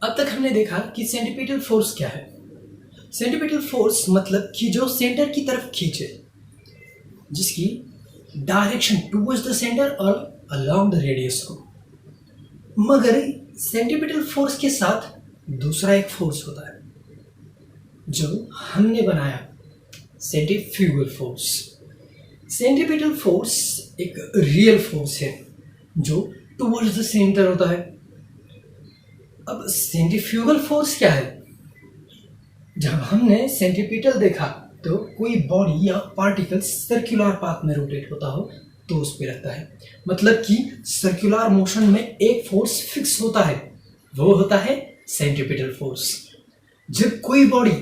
अब तक हमने देखा कि सेंट्रीपिटल फोर्स क्या है। सेंट्रीपिटल फोर्स मतलब कि जो सेंटर की तरफ खींचे, जिसकी डायरेक्शन टुवर्ड्स द सेंटर और अलोंग द रेडियस को। मगर सेंट्रीपिटल फोर्स के साथ दूसरा एक फोर्स होता है जो हमने बनाया, सेंट्रीफ्यूगल फोर्स। सेंट्रीपिटल फोर्स एक रियल फोर्स है जो टुवर्ड्स द सेंटर होता है। अब सेंट्रीफ्यूगल फोर्स क्या है? जब हमने सेंट्रीपिटल देखा तो कोई बॉडी या पार्टिकल सर्कुलर पाथ में रोटेट होता हो तो उस पे रहता है, मतलब कि सर्कुलर मोशन में एक फोर्स फिक्स होता है, वो होता है सेंट्रीपिटल फोर्स। जब कोई बॉडी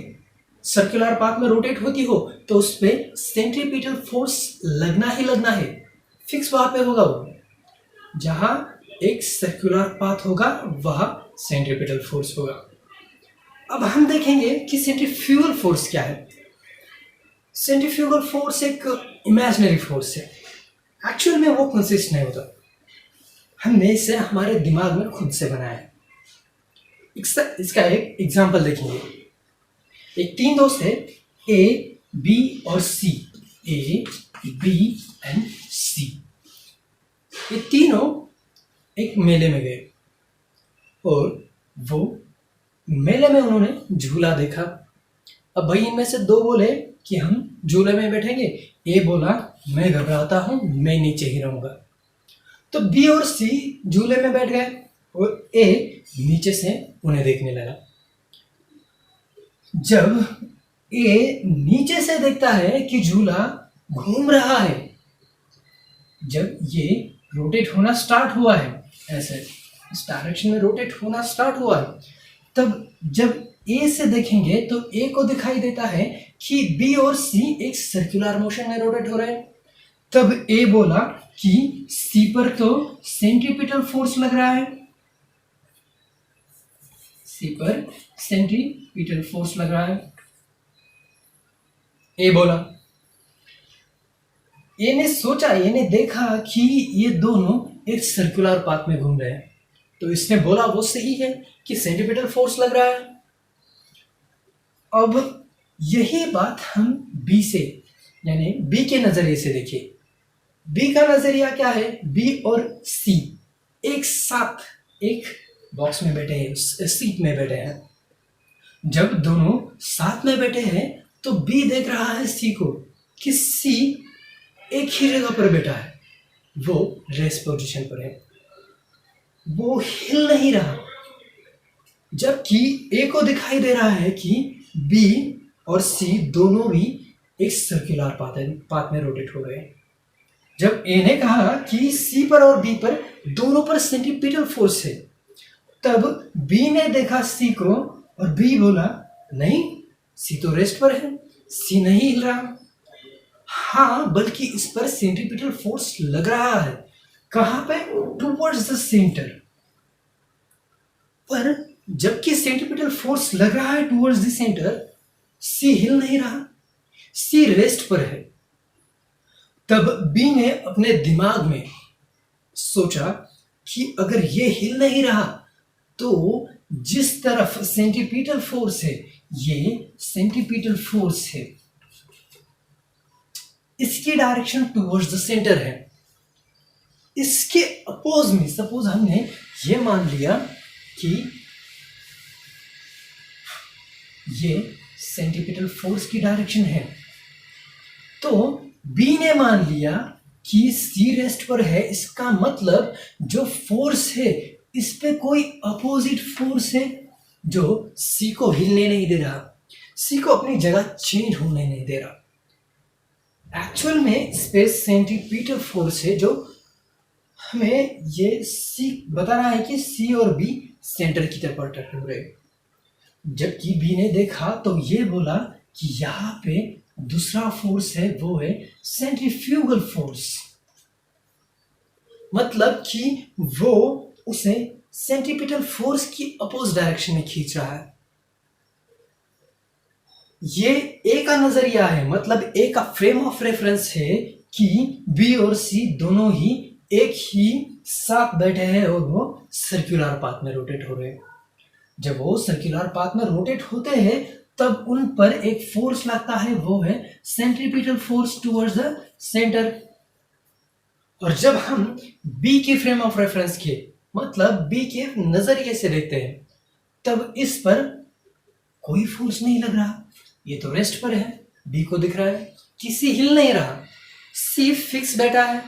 सर्कुलर पाथ में रोटेट होती हो तो उस पे सेंट्रीपिटल फोर्स लगना ही लगना है, फिक्स वहां पे होगा। वो जहां एक सर्कुलर पाथ होगा वहां सेंट्रीपिटल फोर्स होगा। अब हम देखेंगे कि सेंट्रीफ्यूगल फोर्स क्या है। सेंट्रीफ्यूगल फोर्स एक इमेजिनरी फोर्स है, एक्चुअल में वो कंसिस्ट नहीं होता, हमने इसे हमारे दिमाग में खुद से बनाया है। इसका एक एग्जांपल देखेंगे। एक तीन दोस्त है, ए, बी और सी। ए, बी एंड सी। ये तीनों एक मेले में गए और वो मेले में उन्होंने झूला देखा। अब भाई इनमें से दो बोले कि हम झूले में बैठेंगे। ए बोला मैं घबराता हूं, मैं नीचे ही रहूंगा। तो बी और सी झूले में बैठ गए और ए नीचे से उन्हें देखने लगा। जब ए नीचे से देखता है कि झूला घूम रहा है, जब ये रोटेट होना स्टार्ट हुआ है, ऐसे इस डायरेक्शन में रोटेट होना स्टार्ट हुआ है, तब जब ए से देखेंगे तो ए को दिखाई देता है कि बी और सी एक सर्कुलर मोशन में रोटेट हो रहे हैं। तब ए बोला कि सी पर तो सेंट्रीपिटल फोर्स लग रहा है, सी पर सेंट्रीपिटल फोर्स लग रहा है। ए बोला, ए ने सोचा, ए ने देखा कि ये दोनों एक सर्कुलर पाथ में घूम रहे हैं, तो इसने बोला वो सही है कि सेंट्रीपिटल फोर्स लग रहा है। अब यही बात हम बी से, यानी बी के नजरिए से देखिए। बी का नजरिया क्या है? बी और सी एक साथ एक बॉक्स में बैठे हैं, सीट में बैठे हैं। जब दोनों साथ में बैठे हैं तो बी देख रहा है सी को कि सी एक ही जगह पर बैठा है, वो रेस्ट पोजीशन पर है, वो हिल नहीं रहा। जबकि ए को दिखाई दे रहा है कि बी और सी दोनों भी एक सर्कुलर पाथ में रोटेट हो रहे हैं। जब ए ने कहा कि सी पर और बी पर दोनों पर सेंट्रीपिटल फोर्स है, तब बी ने देखा सी को और बी बोला नहीं, सी तो रेस्ट पर है, सी नहीं हिल रहा। हाँ, बल्कि इस पर सेंट्रीपिटल फोर्स लग रहा है। कहां पे? Towards the centre. पर जबकि सेंट्रीपिटल फोर्स लग रहा है टुवर्ड्स द सेंटर, सी हिल नहीं रहा, सी रेस्ट पर है। तब बी ने अपने दिमाग में सोचा कि अगर ये हिल नहीं रहा तो जिस तरफ सेंट्रीपिटल फोर्स है, ये सेंट्रीपिटल फोर्स है, इसकी डायरेक्शन टुवर्ड्स द सेंटर है। इसके अपोज में सपोज हमने ये मान लिया कि ये सेंट्रीपिटल फोर्स की डायरेक्शन है, तो बी ने मान लिया कि सी रेस्ट पर है। इसका मतलब जो फोर्स है इस पे कोई अपोजिट फोर्स है जो सी को हिलने नहीं दे रहा, सी को अपनी जगह चेंज होने नहीं दे रहा। एक्चुअल में इस पे सेंट्रीपिटल फोर्स है जो हमें ये सी बता रहा है कि सी और बी सेंटर की तरफ अट्रैक्ट हो रहे। जबकि बी ने देखा तो ये बोला कि यहाँ पे दूसरा फोर्स है, वो है सेंट्रीफ्यूगल फोर्स, मतलब कि वो उसे सेंट्रीपिटल फोर्स की अपोज डायरेक्शन में खींच रहा है। ये ए का नजरिया है, मतलब ए का फ्रेम ऑफ रेफरेंस है कि बी और सी दोनों ही एक ही साथ बैठे हैं और वो सर्कुलर पाथ में रोटेट हो रहे हैं। जब वो सर्कुलर पाथ में रोटेट होते हैं तब उन पर एक फोर्स लगता है, वो है centripetal force towards the centre. और जब हम बी के फ्रेम ऑफ रेफरेंस के मतलब बी के नजरिए से देखते हैं तब इस पर कोई फोर्स नहीं लग रहा, ये तो रेस्ट पर है, बी को दिख रहा है, किसी हिल नहीं रहा, सी फिक्स बैठा है।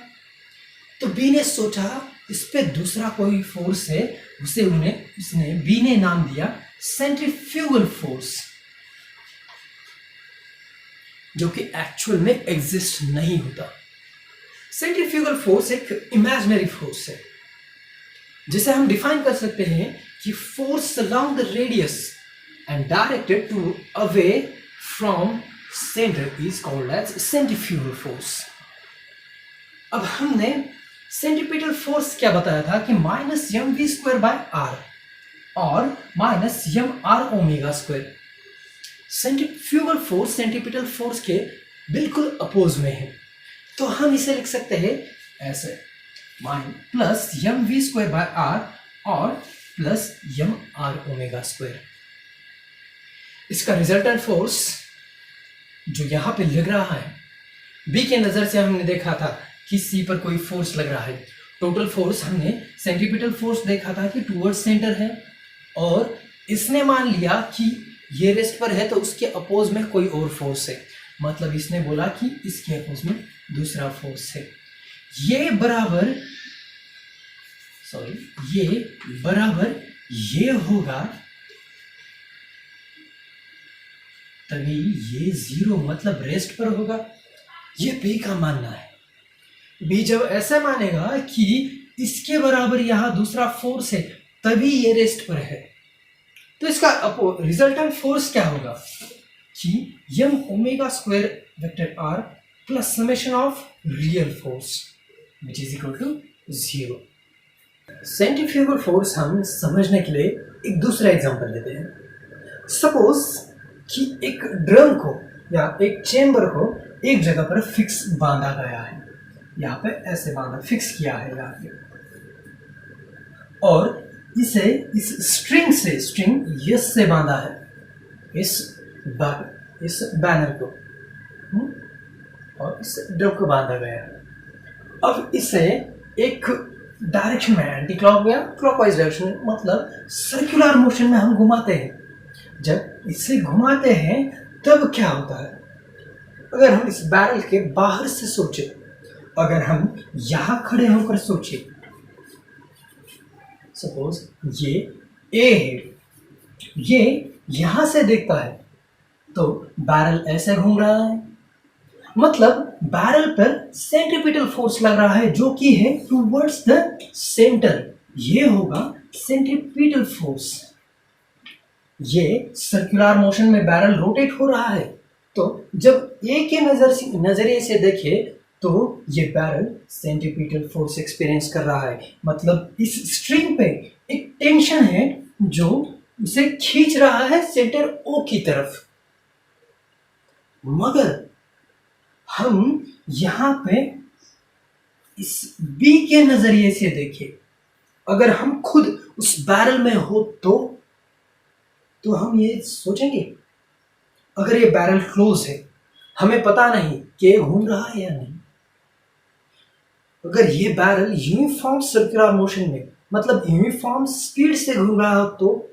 तो बी ने सोचा इस पे दूसरा कोई फोर्स है, उसने बी ने नाम दिया सेंट्रीफ्यूगल फोर्स, जो कि एक्चुअल में एग्जिस्ट नहीं होता। सेंट्रीफ्यूगल फोर्स एक इमेजिनरी फोर्स है जिसे हम डिफाइन कर सकते हैं कि force along the radius and directed to away from centre is called as centrifugal force. अब हमने सेंट्रीपिटल फोर्स क्या बताया था कि minus M V square by R और minus M R omega square. Centrifugal force centripetal force के बिल्कुल oppose में है, तो हम इसे लिख सकते हैं ऐसे plus M V square by R और plus M R omega square. इसका रिजल्टेंट फोर्स जो यहां पे लग रहा है, बी के नजर से हमने देखा था कि सी पर कोई फोर्स लग रहा है। टोटल फोर्स हमने सेंट्रीपिटल फोर्स देखा था कि टुवर्ड्स सेंटर है, और इसने मान लिया कि ये रेस्ट पर है तो उसके अपोज में कोई और फोर्स है, मतलब इसने बोला कि इसके अपोज में दूसरा फोर्स है। ये बराबर ये होगा, तभी ये जीरो मतलब रेस्ट पर होगा, ये बी का मानना है। बी जब ऐसा मानेगा कि इसके बराबर यहां दूसरा फोर्स है तभी ये रेस्ट पर है, तो इसका रिजल्टेंट फोर्स क्या होगा कि m omega square vector r plus summation of real force which is equal to 0। Centrifugal force हम समझने के लिए एक दूसरा एग्जांपल लेते हैं। सपोज कि एक ड्रम को या एक चेंबर को एक जगह पर फिक्स बांधा गया है, यहाँ पे ऐसे बांधा फिक्स किया है यहाँ पे, और इसे इस स्ट्रिंग यस से बांधा है इस बैनर को, और इस ड्रम को बांधा गया है। अब इसे एक डायरेक्शन में एंटी क्लॉक या क्लॉकवाइज डायरेक्शन में मतलब सर्कुलर मोशन में हम घुमाते हैं। जब इसे घुमाते हैं तब क्या होता है, अगर हम इस बैरल के बाहर से सोचे, अगर हम यहां खड़े होकर सोचे, सपोज ये ए है, ये यहां से देखता है तो बैरल ऐसे घूम रहा है, मतलब बैरल पर सेंट्रीपिटल फोर्स लग रहा है जो कि है टुवर्ड्स द सेंटर, ये होगा सेंट्रीपिटल फोर्स। ये सर्कुलर मोशन में बैरल रोटेट हो रहा है, तो जब ए के नजरिए से देखे तो ये बैरल सेंट्रीपिटल फोर्स एक्सपीरियंस कर रहा है, मतलब इस स्ट्रिंग पे एक टेंशन है जो उसे खींच रहा है सेंटर ओ की तरफ। मगर हम यहां पे इस बी के नजरिए से देखें, अगर हम खुद उस बैरल में हो तो हम ये सोचेंगे, अगर ये बैरल क्लोज है, हमें पता नहीं कि ये घूम रहा है या नहीं, अगर ये बैरल यूनिफॉर्म सर्कुलर मोशन में मतलब यूनिफॉर्म स्पीड से घूम रहा हो, तो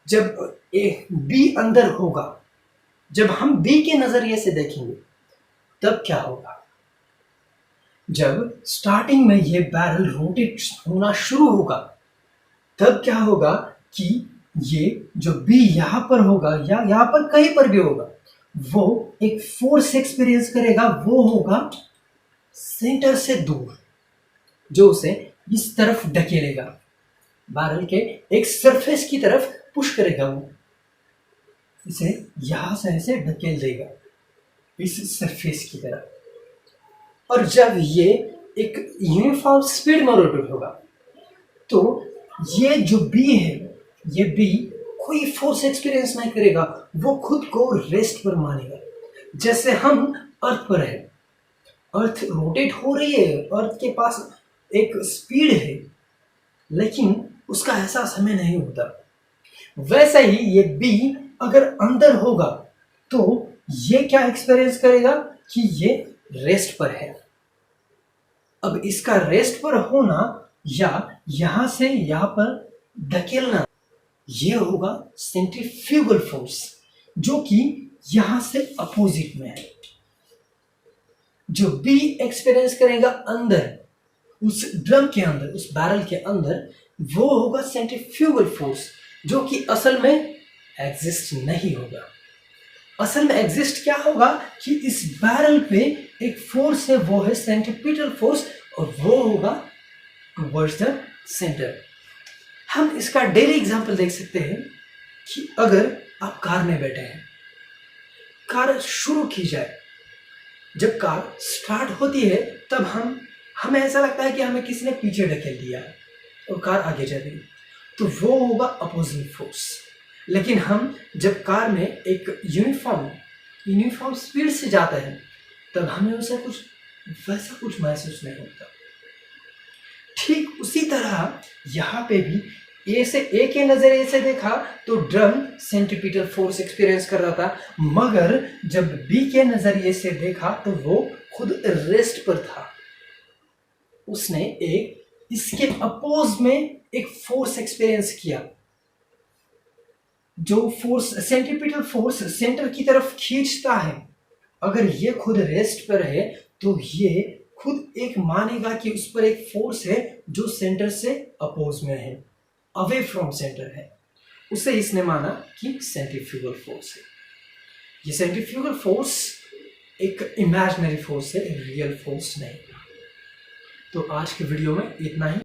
जब ए बी अंदर होगा, जब हम बी के नजरिए से देखेंगे तब क्या होगा, जब स्टार्टिंग में ये बैरल रोटेट होना शुरू होगा तब क्या होगा कि ये जो बी यहां पर होगा या यहां पर कहीं पर भी होगा, वो एक फोर्स एक्सपीरियंस करेगा, वो होगा सेंटर से दूर, जो उसे इस तरफ ढकेलेगा, बैरल के एक सरफेस की तरफ पुश करेगा, वो इसे यहां से ऐसे ढकेल देगा इस सरफेस की तरफ। और जब ये एक यूनिफॉर्म स्पीड में रोटेट होगा तो ये जो बी है, ये बी कोई फोर्स एक्सपीरियंस नहीं करेगा, वो खुद को रेस्ट पर मानेगा। जैसे हम अर्थ पर है, अर्थ रोटेट हो रही है, अर्थ के पास एक स्पीड है, लेकिन उसका एहसास हमें नहीं होता। वैसे ही ये बी अगर अंदर होगा तो ये क्या एक्सपीरियंस करेगा कि ये रेस्ट पर है। अब इसका रेस्ट पर होना या यहां से यहां पर धकेलना, ये होगा सेंट्रीफ्यूगल फोर्स, जो कि यहां से अपोजिट में है। जो बी एक्सपीरियंस करेगा अंदर, उस ड्रम के अंदर, उस बैरल के अंदर, वो होगा सेंट्रीफ्यूगल फोर्स, जो कि असल में एग्जिस्ट नहीं होगा। असल में एग्जिस्ट क्या होगा कि इस बैरल पे एक फोर्स है, वो है सेंट्रीपिटल फोर्स, और वो होगा टुवर्ड्स द सेंटर। हम इसका डेली एग्जांपल देख सकते हैं कि अगर आप कार में बैठे हैं, कार शुरू की जाए, जब कार स्टार्ट होती है तब हमें ऐसा लगता है कि हमें किसी ने पीछे ढकेल दिया और कार आगे चल रही, तो वो होगा अपोजिंग फोर्स। लेकिन हम जब कार में एक यूनिफॉर्म स्पीड से जाते हैं तब हमें उसे वैसा कुछ महसूस नहीं होता। ठीक उसी तरह यहाँ पे भी ए के नजरिए से देखा तो ड्रम सेंट्रीपिटल फोर्स एक्सपीरियंस कर रहा था, मगर जब बी के नजरिए से देखा तो वो खुद रेस्ट पर था। उसने इसके अपोज में एक फोर्स एक्सपीरियंस किया, जो फोर्स सेंट्रीपिटल फोर्स सेंटर की तरफ खींचता है। अगर ये खुद रेस्ट पर है तो ये खुद एक मानेगा कि उस पर एक फोर्स है जो सेंटर से अपोज में है, अवे फ्रॉम सेंटर है। उसे इसने माना कि सेंट्रीफ्यूगल फोर्स है। ये सेंट्रीफ्यूगल फोर्स एक इमेजिनरी फोर्स है, रियल फोर्स नहीं। तो आज के वीडियो में इतना ही।